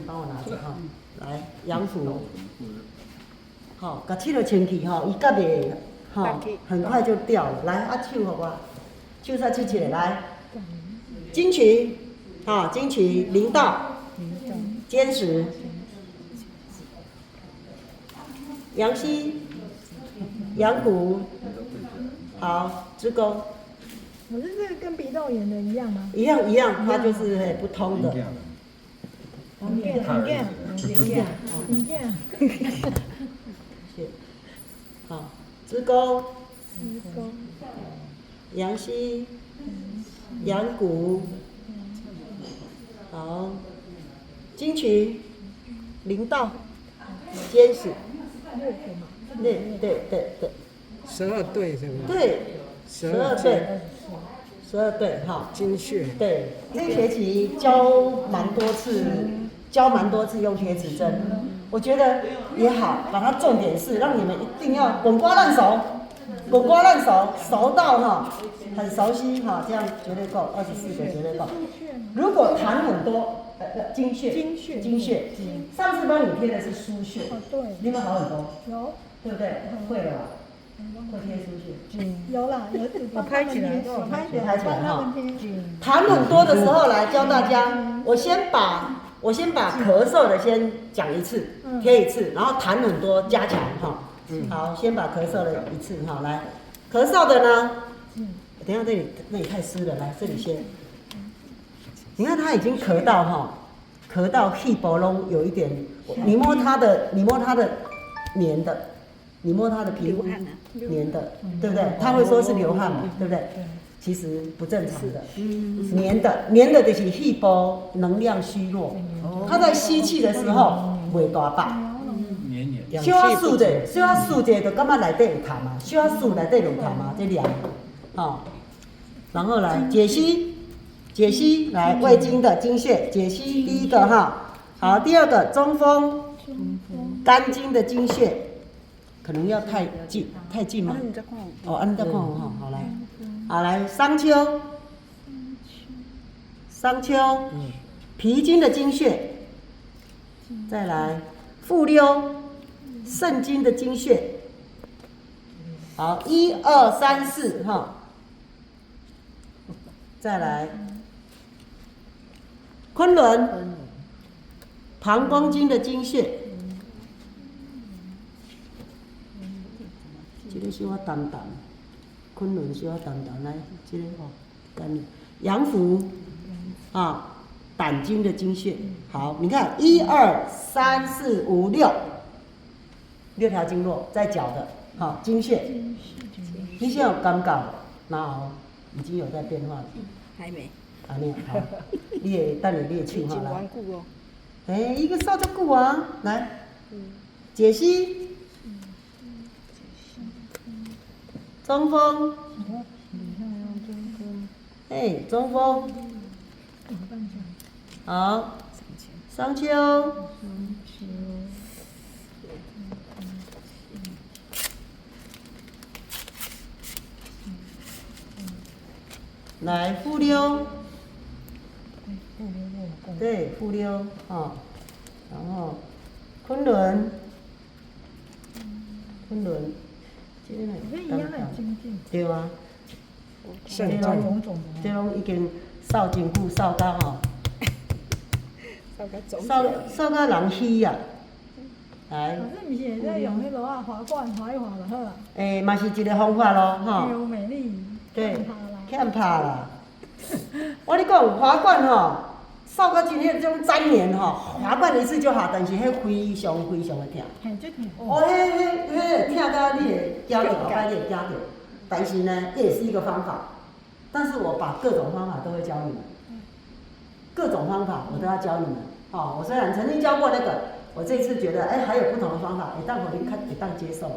帮我拿着哈。来，阳符。好，甲手就穿去吼，伊甲袂吼，很快就掉了。来，手好不好？手再举起来，来。金曲，啊，金曲灵道，坚实。阳溪，阳谷，好，支钩。可是这个跟鼻窦炎的一样吗？一样，它就是不通的。好，支钩，阳溪，阳谷，好，金曲，灵道，坚实。对。12对是吗？对，12对，哈。精血。对，这个学期教蛮多次用铁指针，我觉得也好，把它重点是让你们一定要滚瓜烂熟，熟到哈很熟悉哈，这样绝对够，24个绝对够。如果痰很多，经血，上次帮你贴的是输血，对，你有没有好很多？有，对不对？会了吧？会贴输血。有啦，有拍起来哈。痰很多的时候来教大家，我先把咳嗽的先讲一次，贴一次，然后痰很多加强哈。好，先把咳嗽的一次哈，来，咳嗽的呢，等一下那里太湿了，来这里先。你看他已经咳到气波拢有一点，你摸他的黏的。你摸他的皮肤黏的，对不对？他会说是流汗嘛，对不对？其实不正常的，黏的就是气波能量虚弱。他在吸气的时候袂大把，需要数者就感觉内底有痰嘛，需要数内底有痰嘛，这凉，好，然后来解析来胃经的经血解析第一个哈，好，第二个中风肝经的经血。可能要太近吗？哦，你再看哈，好来，商丘，脾经的经血，再来复溜，肾经的经血，好，1、2、3、4哈，再来昆仑，膀胱经的经血。这个小可淡淡，昆仑小可淡淡，来，这个吼，干阳符啊，胆经的经血，好，你看1、2、3、4、5、6条经络在脚的，好，经血，你现在有感觉，然后已经有在变化了，还没，还没有，好，你也等你列清好了，一个扫就久啊，来，解析。中风，中风，好，商丘，来复溜，对，复溜啊，然后昆仑。对啊，肾脏，这拢已经扫真久，扫到吼，扫到人虚啊。来。可是毋是会在用迄落啊滑罐滑一滑就好啦。嘛是一个方法咯，吼。有美丽。对，欠拍啦。我跟你讲，滑罐吼，扫到真迄种粘连吼，滑罐一次就好，但是迄非常的痛。迄痛到你会惊到，后摆你会惊到。但是呢，这也是一个方法。但是我把各种方法都会教你们，各种方法我都要教你们。哦，我虽然曾经教过那个，我这次觉得，还有不同的方法，当我你看，当接受了。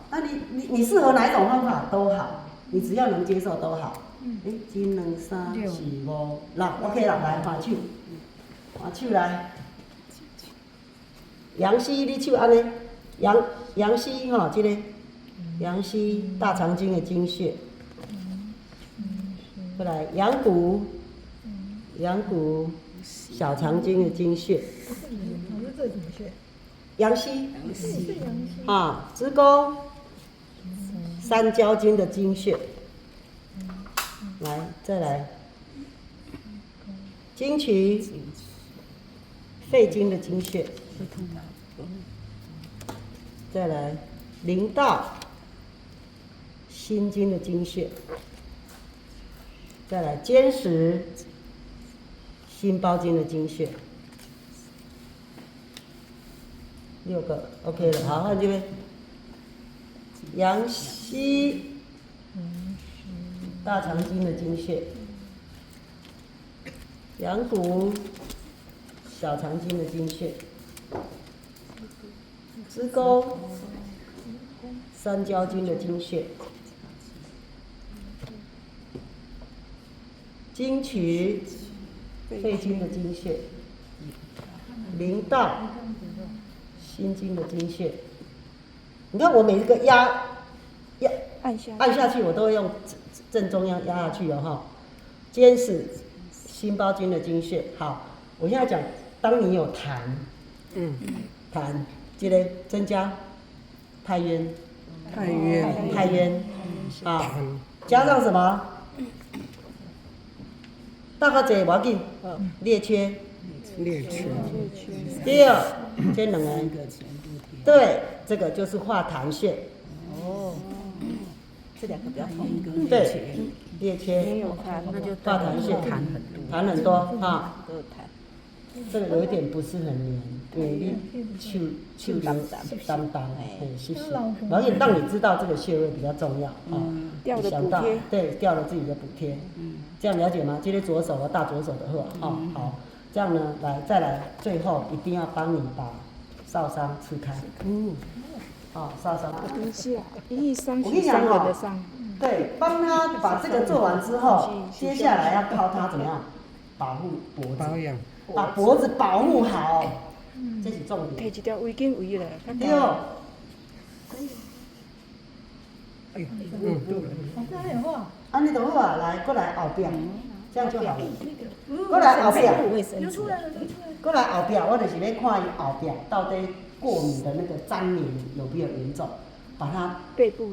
那你适合哪一种方法都好，你只要能接受都好。1、2、3、4、5、6 ，OK 啦，来换手，来。阳溪，你手安尼，阳溪吼，这个阳溪大肠经的经血，再来阳谷，小肠经的经穴，这什么穴？阳溪，啊，子宫、三焦经的经穴，来，再来，经渠、肺经的经穴，再来，灵道、心经的经穴，再来，肩石、心包经的经穴。6个 OK 了，好，换这边，阳溪大肠经的经穴，阳谷小肠经的经穴，子宫三焦经的经穴，经渠肺经的经穴，灵道心经的经穴。你看我每一个压按下去，我都会用正中央压下去哦哈。肩是心包经的经穴。好，我现在讲，当你有痰，痰，这个增加太渊，啊，加上什么？大家坐无要紧，列缺，对，这两个，对，这个就是化痰穴。哦，这2个比较痛。对，列缺，那就化痰穴，痰很多啊。都有痰。这个有一点不是很黏，因为你手当，是。而且让你知道这个穴位比较重要啊。掉的补贴，对，掉了自己的补贴。这样了解吗？今天左手和大左手的话，好，这样呢，再来，最后一定要帮你把少商吃开。少商。等一下，一伤我跟你讲人的伤。对，帮他把这个做完之后，接下来要靠他怎么样保护脖子？保养。把脖子保护好，这是重点。摕一条围巾围了，对哦。哎呦，这还有话。安尼就好啊，来，过来后边，这样就好了。过来后边，流出来了。过来后边，我就是要看伊后边到底过敏的那个粘连有没有严重，把它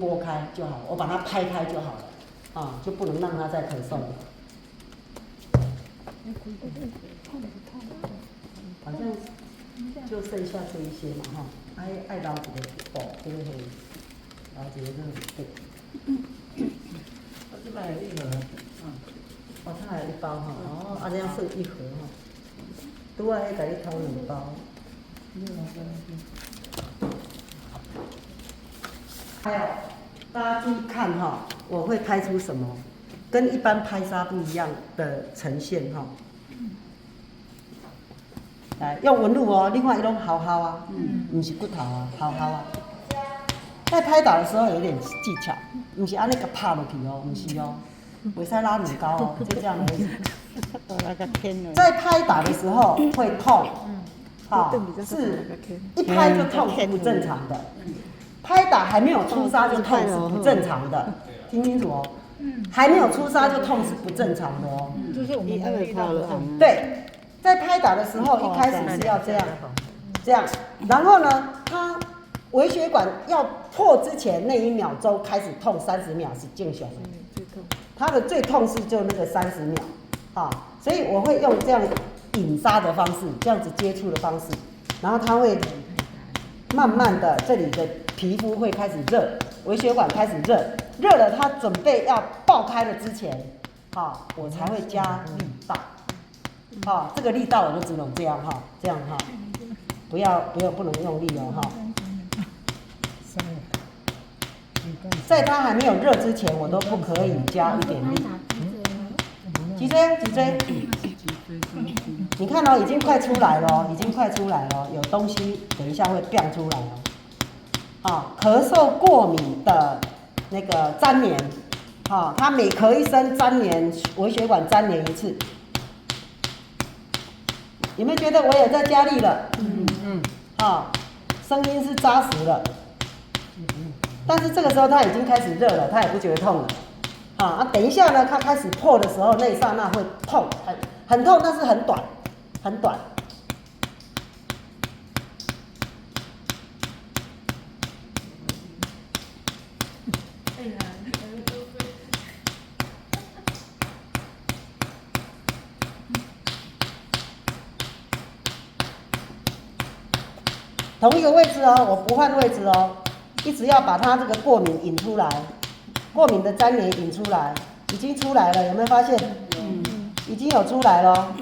拨开就好了，我把它拍开就好了，就不能让它再咳嗽了。好像就剩下这一些嘛哈，爱捞一个布，这个可以捞一个对。这边有1盒，它还有1包哈，这样剩1盒哈，拄仔迄甲你偷2包。还有，大家注意看哈，我会拍出什么，跟一般拍砂不一样的呈现哈。来，用纹路哦，另外一种好好啊，不是骨头啊，好好啊。在拍打的时候有点技巧，不是按那个拍落去哦，不是哦，袂使拉很高哦，就这样而已。在拍打的时候会痛，是一拍就痛是不正常的，拍打还没有出痧就痛是不正常的，听清楚哦，还没有出痧就痛是不正常的哦。就是我们遇到的。对。在拍打的时候，一开始是要这样，然后呢，它微血管要破之前那1秒钟开始痛30秒是正常的，它的最痛是就那个30秒，所以我会用这样引痧的方式，这样子接触的方式，然后它会慢慢的这里的皮肤会开始热，微血管开始热了，它准备要爆开了之前，我才会加力道。这个力道我就只能这样这样不能用力哦在它还没有热之前，我都不可以加一点力。脊椎，你看哦，已经快出来了，有东西等一下会变出来哦。咳嗽过敏的那个粘连，它每咳一声粘连，微血管粘连1次。有没有觉得我也在加力了？声音是扎实了。但是这个时候它已经开始热了，它也不觉得痛了。等一下呢，它开始破的时候，那一刹那会痛，很痛，但是很短，很短。同一个位置哦，我不换位置哦，一直要把它这个过敏引出来，过敏的粘连引出来，已经出来了，有没有发现？已经有出来了。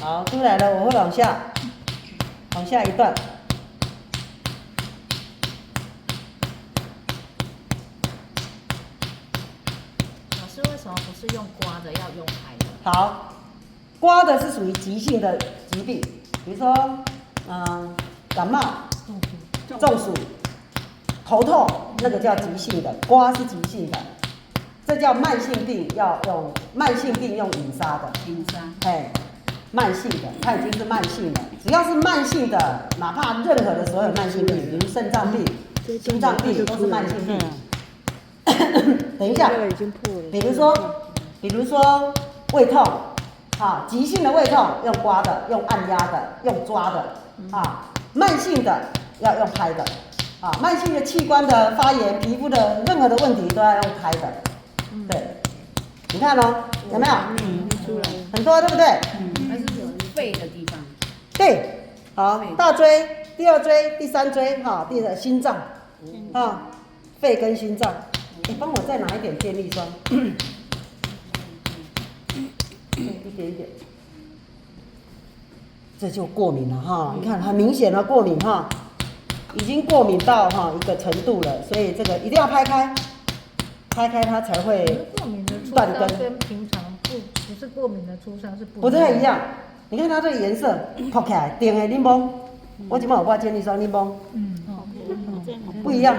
好，出来了，我会往下一段。老师为什么不是用刮的，要用拍的？好，刮的是属于急性的疾病，比如说，感冒、中暑、头痛，那个叫急性的，刮是急性的。这叫慢性病，要用慢性病用引杀的。引杀。哎，慢性的，它已经是慢性的，只要是慢性的，哪怕任何的所有慢性病，比如肾脏病、心脏病都是慢性病。等一下，比如说胃痛，啊，急性的胃痛用刮的，用按压的，用抓的，啊，慢性的要用拍的，啊，慢性的器官的发炎、皮肤的任何的问题都要用拍的，对，你看哦，有没有？很多对不对？还是有肺的地方。对，好，大椎、第二椎、第三椎，哈，第三心脏，啊，肺跟心脏。你帮我再拿一点电力霜，一点一点，这就过敏了哈，你看很明显的过敏哈，已经过敏到一个程度了，所以这个一定要拍开，拍开它才会过敏的出断根。伤跟平常不是过敏的出伤是不太一样，你看它这个颜色，泡起来定的你摸，我今晚有挂健力霜你摸，不一样，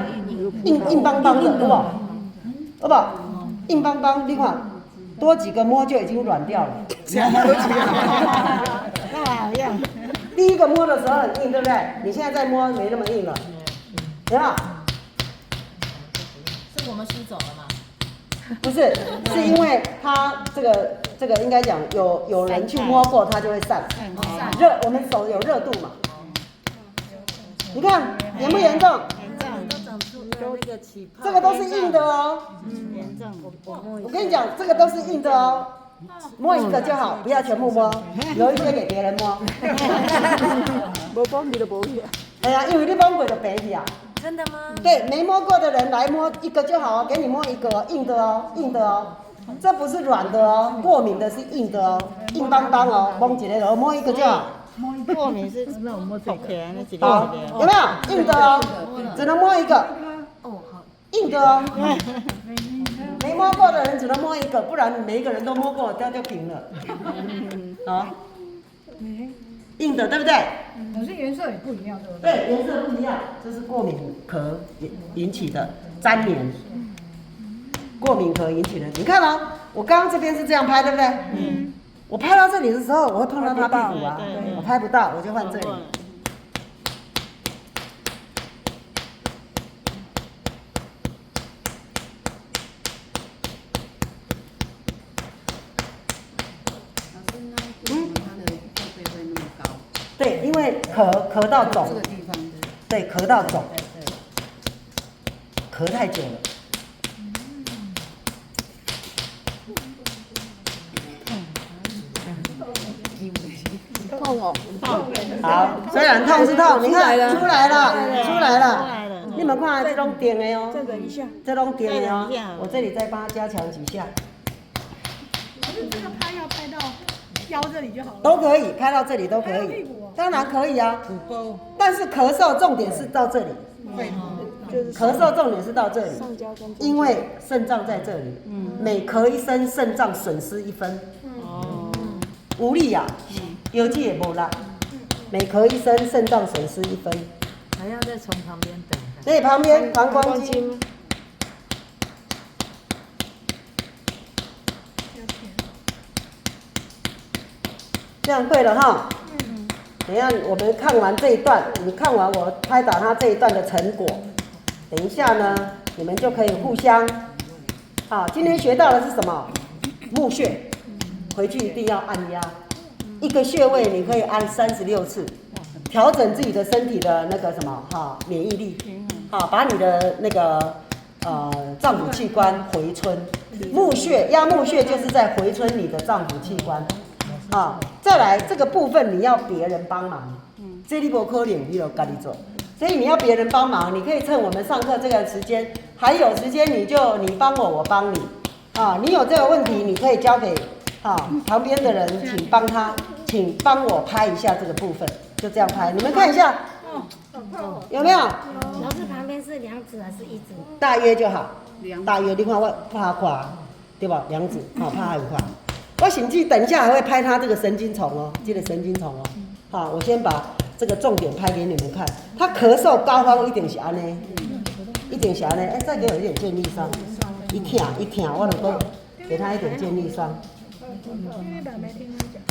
硬邦邦的，对不？好不好？硬邦邦，你看多几个摸就已经软掉了。那好样。第一个摸的时候很硬，对不对？你现在再摸没那么硬了，有没有？是我们吸走了吗？不是，是因为它这个应该讲有人去摸过，它就会散。热，我们手有热度嘛。你看严不严重？这个都是硬的哦。我跟你讲，这个都是硬的哦。摸一个就好，不要全部摸，留一些给别人摸。无帮你就无去。哎呀，因为你摸过就白去啊。真的吗？对，没摸过的人来摸一个就好哦，给你摸一个硬的哦，硬的哦。这不是软的哦，过敏的是硬的哦，硬邦邦哦，摸一个哦，摸一个就好。过敏是那我摸这个，那几个好，有没有硬的哦？只能摸一个。哦，好。硬的哦。没摸过的人只能摸一个，不然每一个人都摸过，这样就平了。好，硬的对不对？可是颜色也不一样，对不对？对，颜色不一样，这是过敏壳引起的粘连。过敏壳引起的，你看哦，我刚刚这边是这样拍，对不对？我拍到这里的时候，我会碰到他屁股啊，我拍不到，我就换这里。对，因为咳到肿，这个地方对，咳到肿，咳太久了。痛哦，好，虽然痛是痛，你看出来了，你们看这种点的哦，再忍一下，这种点的哦，我这里再帮它加强几下。可是这个拍要拍到腰这里就好了。都可以，拍到这里都可以，当然可以啊。但是咳嗽重点是到这里，咳嗽重点是到这里，因为肾脏在这里，每咳一声，肾脏损失1分，无力啊，有气也没力，每咳一声，肾脏损失1分，还要再从旁边等。所以旁边膀胱经。这样对了哈。等一下我们看完这一段，你看完我拍打他这一段的成果，等一下呢，你们就可以互相。好，今天学到的是什么？募穴，回去一定要按压，一个穴位你可以按36次，调整自己的身体的那个什么免疫力，把你的那个脏腑器官回春。募穴压募穴就是在回春你的脏腑器官。再来这个部分你要别人帮忙，这你不可能你就自己做，所以你要别人帮忙，你可以趁我们上课这个时间，还有时间你帮我，我帮你，你有这个问题你可以交给旁边的人，请帮我拍一下这个部分，就这样拍，你们看一下，有没有？老师旁边是2指还是1指？大约就好，大约你看我拍快，对吧？2指，拍很快。我甚至等一下还会拍他这个神经丛哦，这个神经丛哦。好，我先把这个重点拍给你们看。他咳嗽高方一定是安尼，一定是安尼。再给我一点健力霜，一挺，我能够给他一点健力霜。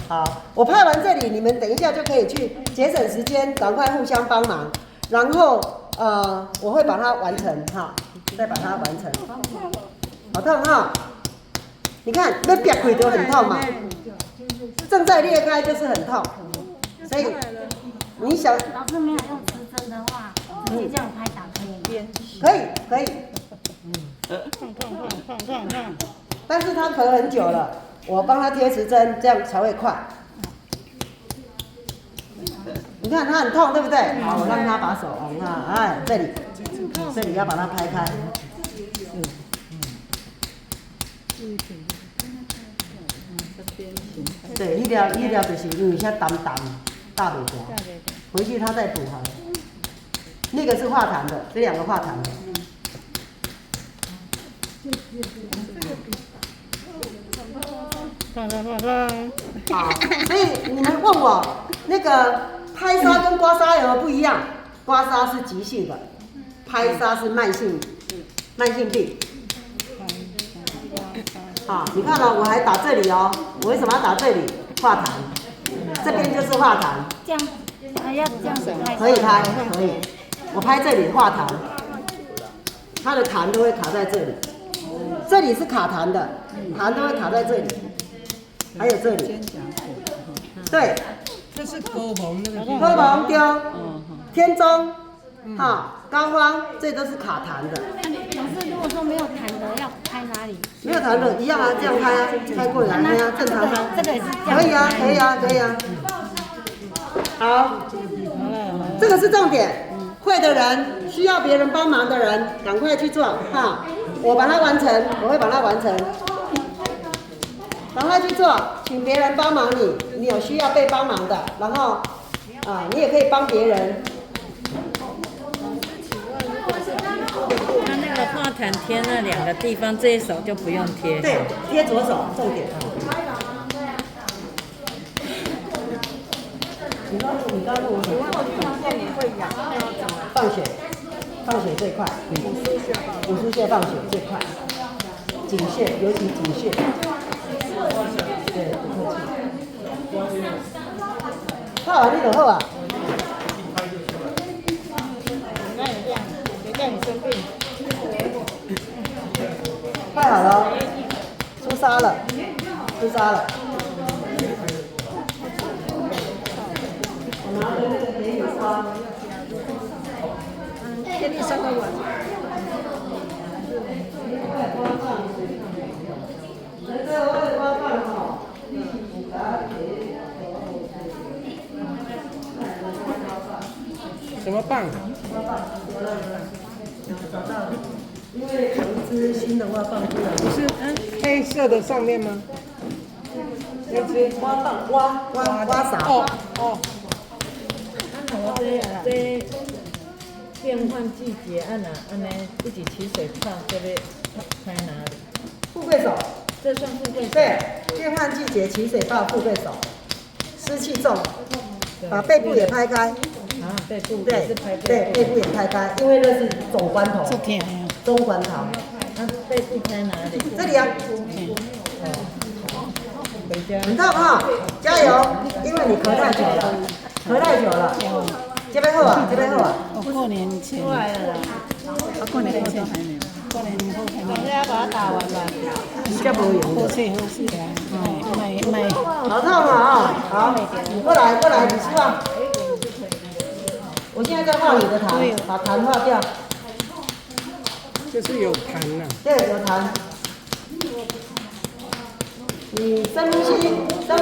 好，我拍完这里，你们等一下就可以去节省时间，赶快互相帮忙。然后我会把它完成再把它完成。好痛哈！你看，要别开就很痛嘛，正在裂开就是很痛，所以你想，老师没有用直针的话，直接这样拍打可以吗？可以，但是他咳很久了，我帮他贴直针，这样才会快。你看他很痛，对不对？好，我让他把手这里要把它拍开。对，一条就是因为遐淡大不行，回去他再补好了。那个是化痰的，这2个化痰的。好，所以你们问我那个拍痧跟刮痧有没有不一样？刮痧是急性的，拍痧是慢性病。你看了，我还打这里哦。我为什么要打这里？化痰，这边就是化痰。这样，要这样子拍。可以拍，可以。我拍这里化痰，它的痰都会卡在这里。这里是卡痰的，痰都会卡在这里，还有这里。对，这是科棚那个地方。科棚丢，天中，高方，这都是卡痰的。老师，如果说没有痰的，要拍哪里？没有痰的，一样这样拍拍过来，正常拍。这个也是这样。可以啊。好，这个是重点。会的人，需要别人帮忙的人，赶快去做我把它完成，我会把它完成。赶快去做，请别人帮忙你有需要被帮忙的，然后你也可以帮别人。他那个化痰贴那2个地方，这一手就不用贴。对，贴左手，重点。你告诉我，放血最快，五腧穴放血最快，颈穴尤其颈穴。对，不客气。拍完你就好啊。快好了，出痧了。我拿着那个给你刷。给你3个碗。什么棒？因为有一支新的挖棒出来，不是黑色的上面吗？那只挖棒挖勺。哦。这变换季节，按尼一起起水泡，这边拍哪里？富贵手。这算富贵手。对，变换季节起水泡，富贵手。湿气重，把背部也拍开。背部对是拍对，背部也拍开，因为那是总关头。中关头。背部拍哪里？这里啊。回家。很痛加油，因为你咳太久了。咳太久了。这边好啊，这边好啊。我过年前，出来了啦，过年前还没，过年后还大没。家把它打完吧。比较无用的。好势啊，买。好痛啊！好，你过来，你吃吧。我现在在画你的痰，把痰画掉。就是有痰呐。对，有痰。你深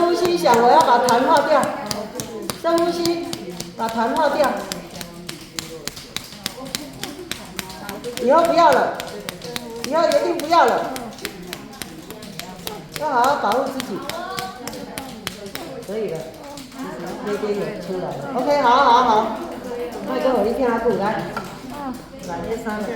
呼吸，想我要把痰化掉。深呼吸，把痰化掉。以后不要了，以后一定不要了。要好好保护自己。可以了，那边有出来了。OK， 好。快跟我一天阿顾来，来这3个。